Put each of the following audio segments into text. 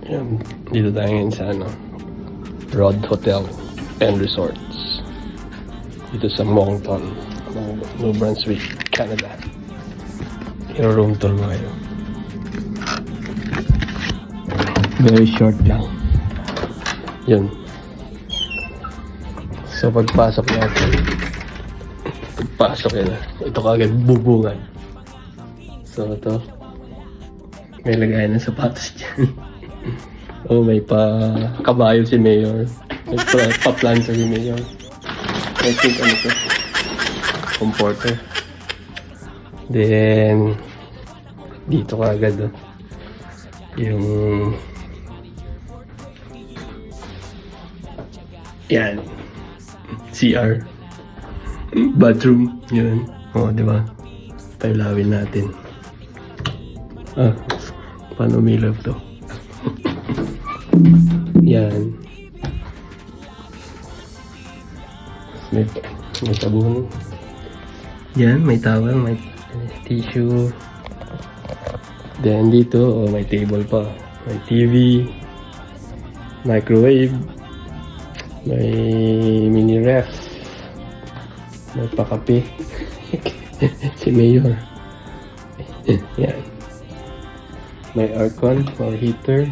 Yan. Dito tayo ngayon sa Rod Hotel and Resorts. Dito sa Moncton, New Brunswick, Canada. Room tour mo kayo. Very short lang. Yun. So pagpasok natin, yun. Ito kagad bubungan. So ito, may lagayan ng sapatos dyan. Oh, may kabayo si Mayor. May pa-planter si Mayor. I think ano to? Comforter. Then dito kagad yung yan CR bathroom yun. Oh, di ba? Pailawin natin. Paano umilaw to? Yan. May sabon. Yan, may towel, may tissue. Then dito, may table pa. May TV, microwave, may mini ref, may pakape. Si Mayor. Yan. May aircon or heater.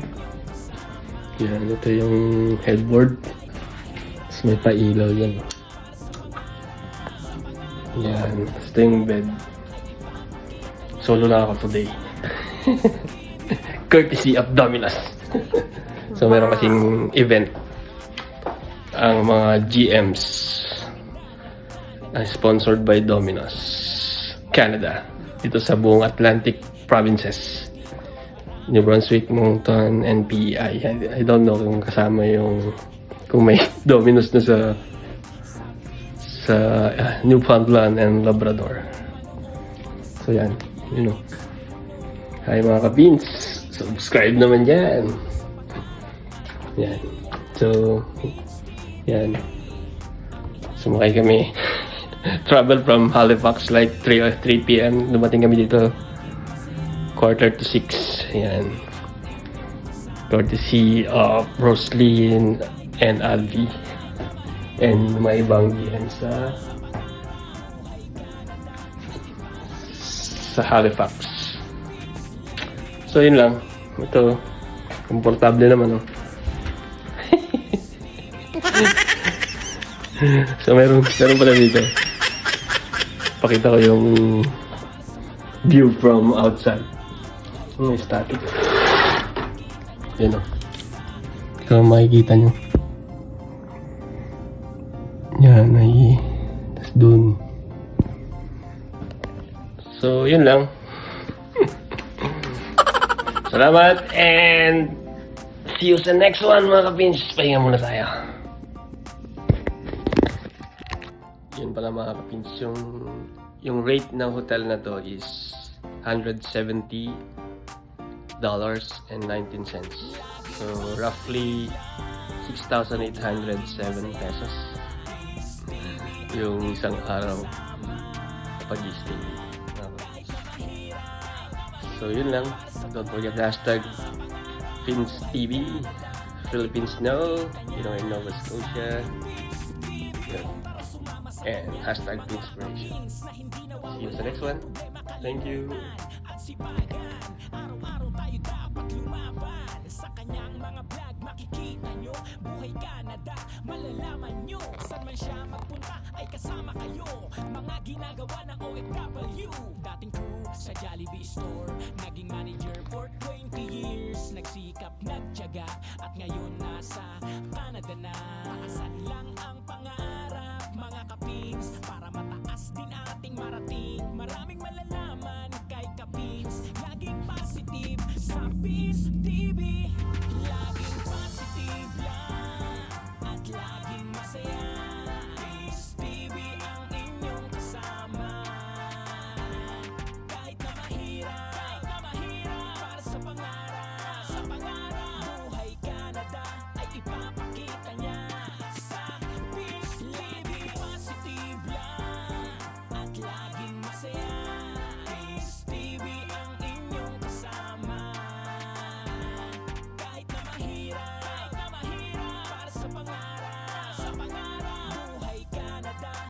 Yan, ito yung headboard. Tapos may pailaw yan. Yan, ito yung bed. Solo na ako today. Courtesy of Dominos. So meron kasing event ang mga GMs sponsored by Dominos Canada dito sa buong Atlantic provinces, New Brunswick, Moncton, and PEI. I don't know kung kasama kung may Dominos na sa Newfoundland and Labrador. So yan, you know. Hi mga kapins, subscribe naman dyan. Yan. So, yan. Sumakay kami. Travel from Halifax like 3 p.m. Dumating kami dito 5:45. Yan. Courtesy of Roslyn and Alvi. And may ibang yan sa Halifax. So yun lang. Ito, komportable naman, oh. So meron pala dito. Pakita ko yung view from outside. May static. Yan, oh. Ito makikita nyo. Yan, tas dun. So yun lang. Salamat and see you sa next one mga kapins. Pahinga muna tayo. Yun pala mga kapins, yung rate ng hotel na to is $170.19. So roughly 6,807 pesos yung isang araw pag-stay. So yun lang. Don't forget hashtag FinsTV, Philippines Know, in Nova Scotia. Yun. And hashtag Finspiration. See you sa next one. Thank you. Araw-araw tayo dapat lumaban. Sa kanyang mga vlog makikita nyo buhay Canada. Malalaman nyo saan man siya magpunta ay kasama kayo. Mga ginagawa ng OFW. Dating crew sa Jollibee store, naging manager for 20 years. Nagsikap, nagtiyaga at ngayon nasa Canada na. Taasan lang ang pangarap mga kapins para mataas din ating marating.